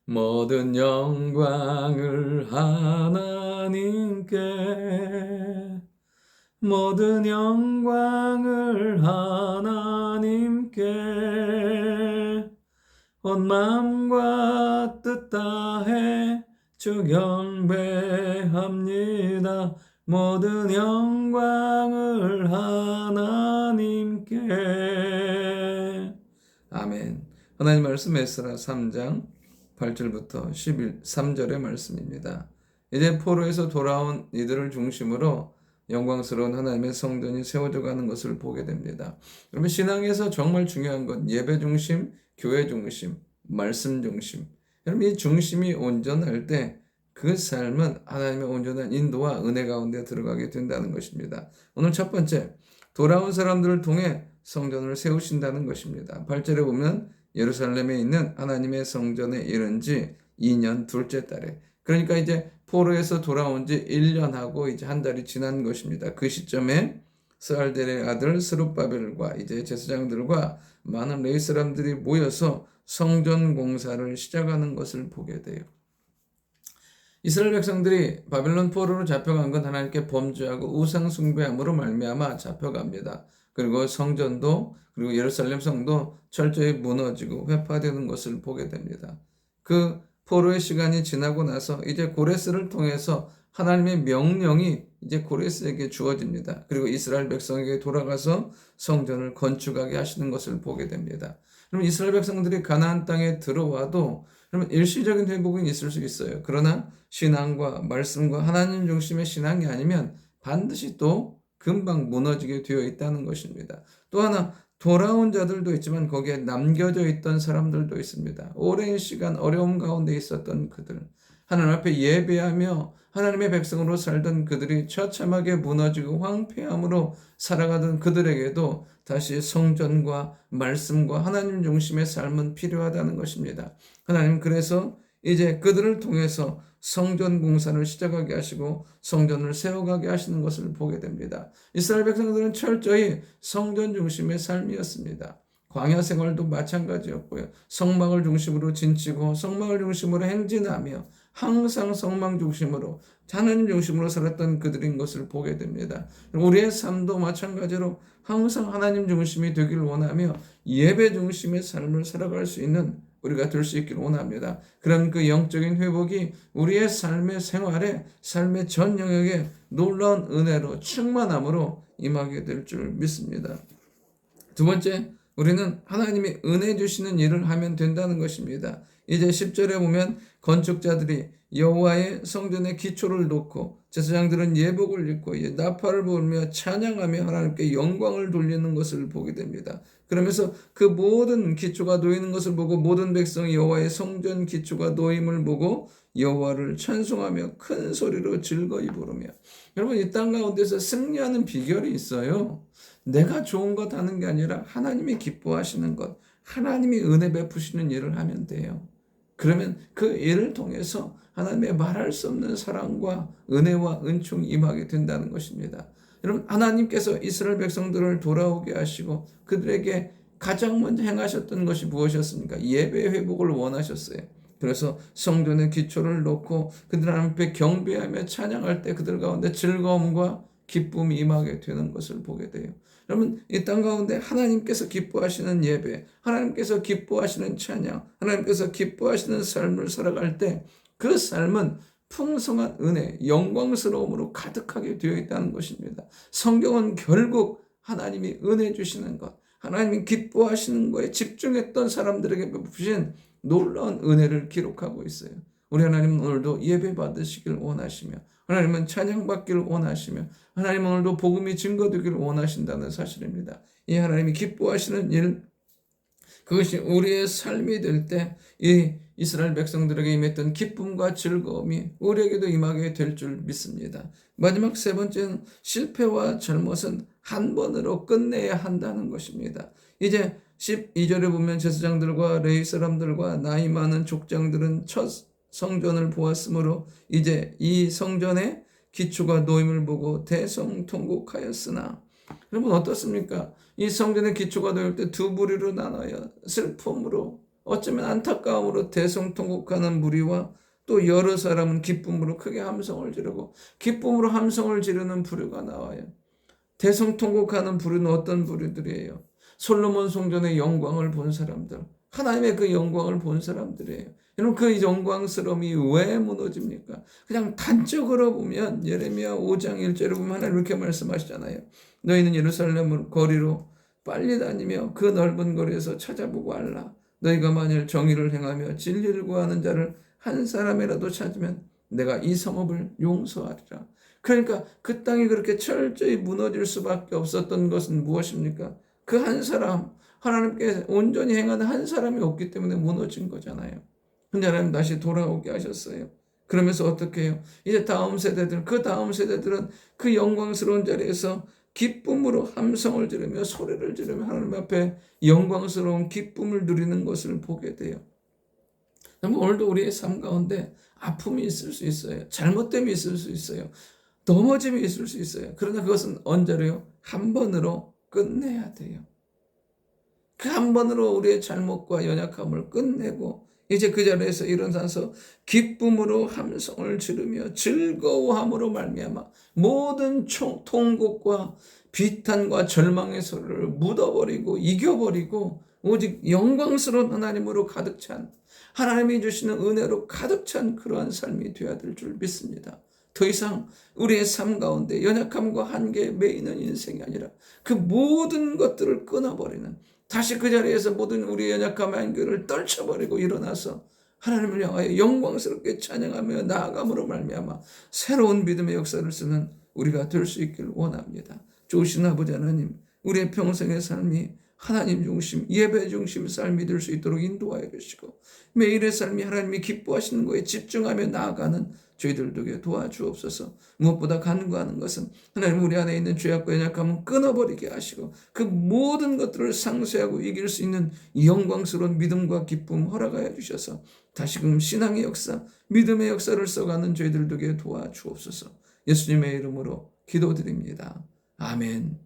모든 영광을 하나님께, 모든 영광을 하나님께, 온 마음과 뜻 다해 주 경배합니다. 모든 영광을 하나님께. 아멘. 하나님 말씀 에스라 3장 8절부터 13절의 말씀입니다. 이제 포로에서 돌아온 이들을 중심으로 영광스러운 하나님의 성전이 세워져 가는 것을 보게 됩니다. 그러면 신앙에서 정말 중요한 건 예배 중심, 교회 중심, 말씀 중심. 여러분 이 중심이 온전할 때 그 삶은 하나님의 온전한 인도와 은혜 가운데 들어가게 된다는 것입니다. 오늘 첫 번째, 돌아온 사람들을 통해 성전을 세우신다는 것입니다. 8절에 보면 예루살렘에 있는 하나님의 성전에 이른 지 2년 둘째 달에, 그러니까 이제 포로에서 돌아온 지 1년하고 이제 한 달이 지난 것입니다. 그 시점에 스알델의 아들 스룹바벨과 이제 제사장들과 많은 레위 사람들이 모여서 성전 공사를 시작하는 것을 보게 돼요. 이스라엘 백성들이 바벨론 포로로 잡혀간 건 하나님께 범죄하고 우상 숭배함으로 말미암아 잡혀갑니다. 그리고 성전도 그리고 예루살렘 성도 철저히 무너지고 회파되는 것을 보게 됩니다. 그 포로의 시간이 지나고 나서 이제 고레스를 통해서 하나님의 명령이 이제 고레스에게 주어집니다. 그리고 이스라엘 백성에게 돌아가서 성전을 건축하게 하시는 것을 보게 됩니다. 그럼 이스라엘 백성들이 가나안 땅에 들어와도 그러면 일시적인 회복은 있을 수 있어요. 그러나 신앙과 말씀과 하나님 중심의 신앙이 아니면 반드시 또 금방 무너지게 되어 있다는 것입니다. 또 하나 돌아온 자들도 있지만 거기에 남겨져 있던 사람들도 있습니다. 오랜 시간 어려움 가운데 있었던 그들, 하나님 앞에 예배하며 하나님의 백성으로 살던 그들이 처참하게 무너지고 황폐함으로 살아가던 그들에게도 다시 성전과 말씀과 하나님 중심의 삶은 필요하다는 것입니다. 하나님 그래서 이제 그들을 통해서 성전 공사를 시작하게 하시고 성전을 세워가게 하시는 것을 보게 됩니다. 이스라엘 백성들은 철저히 성전 중심의 삶이었습니다. 광야 생활도 마찬가지였고요. 성막을 중심으로 진치고 성막을 중심으로 행진하며 항상 성막 중심으로 하나님 중심으로 살았던 그들인 것을 보게 됩니다. 우리의 삶도 마찬가지로 항상 하나님 중심이 되길 원하며 예배 중심의 삶을 살아갈 수 있는 우리가 될 수 있기를 원합니다. 그런 그 영적인 회복이 우리의 삶의 생활에 삶의 전 영역에 놀라운 은혜로 충만함으로 임하게 될 줄 믿습니다. 두 번째, 우리는 하나님이 은혜 주시는 일을 하면 된다는 것입니다. 이제 10절에 보면 건축자들이 여호와의 성전의 기초를 놓고 제사장들은 예복을 입고 나팔을 불며 찬양하며 하나님께 영광을 돌리는 것을 보게 됩니다. 그러면서 그 모든 기초가 놓이는 것을 보고 모든 백성이 여호와의 성전 기초가 놓임을 보고 여호와를 찬송하며 큰 소리로 즐거이 부르며. 여러분 이 땅 가운데서 승리하는 비결이 있어요. 내가 좋은 것 하는 게 아니라 하나님이 기뻐하시는 것, 하나님이 은혜 베푸시는 일을 하면 돼요. 그러면 그 일을 통해서 하나님의 말할 수 없는 사랑과 은혜와 은총이 임하게 된다는 것입니다. 여러분 하나님께서 이스라엘 백성들을 돌아오게 하시고 그들에게 가장 먼저 행하셨던 것이 무엇이었습니까? 예배 회복을 원하셨어요. 그래서 성전의 기초를 놓고 그들 앞에 경배하며 찬양할 때 그들 가운데 즐거움과 기쁨이 임하게 되는 것을 보게 돼요. 여러분 이 땅 가운데 하나님께서 기뻐하시는 예배, 하나님께서 기뻐하시는 찬양, 하나님께서 기뻐하시는 삶을 살아갈 때 그 삶은 풍성한 은혜, 영광스러움으로 가득하게 되어 있다는 것입니다. 성경은 결국 하나님이 은혜 주시는 것, 하나님이 기뻐하시는 것에 집중했던 사람들에게 베푸신 놀라운 은혜를 기록하고 있어요. 우리 하나님은 오늘도 예배 받으시길 원하시며 하나님은 찬양받기를 원하시며 하나님은 오늘도 복음이 증거되기를 원하신다는 사실입니다. 이 하나님이 기뻐하시는 일, 그것이 우리의 삶이 될 때 이 이스라엘 백성들에게 임했던 기쁨과 즐거움이 우리에게도 임하게 될 줄 믿습니다. 마지막 세 번째는 실패와 잘못은 한 번으로 끝내야 한다는 것입니다. 이제 12절에 보면 제사장들과 레위 사람들과 나이 많은 족장들은 첫 성전을 보았으므로 이제 이 성전의 기초가 놓임을 보고 대성통곡하였으나, 여러분 어떻습니까? 이 성전의 기초가 놓일 때 두 부류로 나눠요. 슬픔으로 어쩌면 안타까움으로 대성통곡하는 무리와 또 여러 사람은 기쁨으로 크게 함성을 지르고 기쁨으로 함성을 지르는 부류가 나와요. 대성통곡하는 부류는 어떤 부류들이에요? 솔로몬 성전의 영광을 본 사람들, 하나님의 그 영광을 본 사람들이에요. 여러분 그 영광스러움이 왜 무너집니까? 그냥 단적으로 보면 예레미야 5장 1절에 보면 하나님 이렇게 말씀하시잖아요. 너희는 예루살렘 거리로 빨리 다니며 그 넓은 거리에서 찾아보고 알라. 너희가 만일 정의를 행하며 진리를 구하는 자를 한 사람이라도 찾으면 내가 이 성읍을 용서하리라. 그러니까 그 땅이 그렇게 철저히 무너질 수밖에 없었던 것은 무엇입니까? 그 한 사람, 하나님께 온전히 행하는 한 사람이 없기 때문에 무너진 거잖아요. 근데 하나님 다시 돌아오게 하셨어요. 그러면서 어떻게 해요? 이제 다음 세대들, 그 다음 세대들은 그 영광스러운 자리에서 기쁨으로 함성을 지르며 소리를 지르며 하나님 앞에 영광스러운 기쁨을 누리는 것을 보게 돼요. 오늘도 우리의 삶 가운데 아픔이 있을 수 있어요. 잘못됨이 있을 수 있어요. 넘어짐이 있을 수 있어요. 그러나 그것은 언제로요? 한 번으로 끝내야 돼요. 그 한 번으로 우리의 잘못과 연약함을 끝내고 이제 그 자리에서 일어나서 기쁨으로 함성을 지르며 즐거워함으로 말미암아 모든 통곡과 비탄과 절망의 소리를 묻어버리고 이겨버리고 오직 영광스러운 하나님으로 가득 찬 하나님이 주시는 은혜로 가득 찬 그러한 삶이 되어야 될 줄 믿습니다. 더 이상 우리의 삶 가운데 연약함과 한계에 매이는 인생이 아니라 그 모든 것들을 끊어버리는 다시 그 자리에서 모든 우리의 연약함과 한계를 떨쳐버리고 일어나서 하나님을 향하여 영광스럽게 찬양하며 나아감으로 말미암아 새로운 믿음의 역사를 쓰는 우리가 될 수 있기를 원합니다. 좋으신 아버지 하나님, 우리의 평생의 삶이 하나님 중심, 예배 중심 삶이 될 수 있도록 인도하여 주시고 매일의 삶이 하나님이 기뻐하시는 것에 집중하며 나아가는 저희들 되게 도와주옵소서. 무엇보다 간구하는 것은 하나님 우리 안에 있는 죄악과 연약함은 끊어버리게 하시고 그 모든 것들을 상쇄하고 이길 수 있는 영광스러운 믿음과 기쁨 허락하여 주셔서 다시금 신앙의 역사, 믿음의 역사를 써가는 저희들 되게 도와주옵소서. 예수님의 이름으로 기도드립니다. 아멘.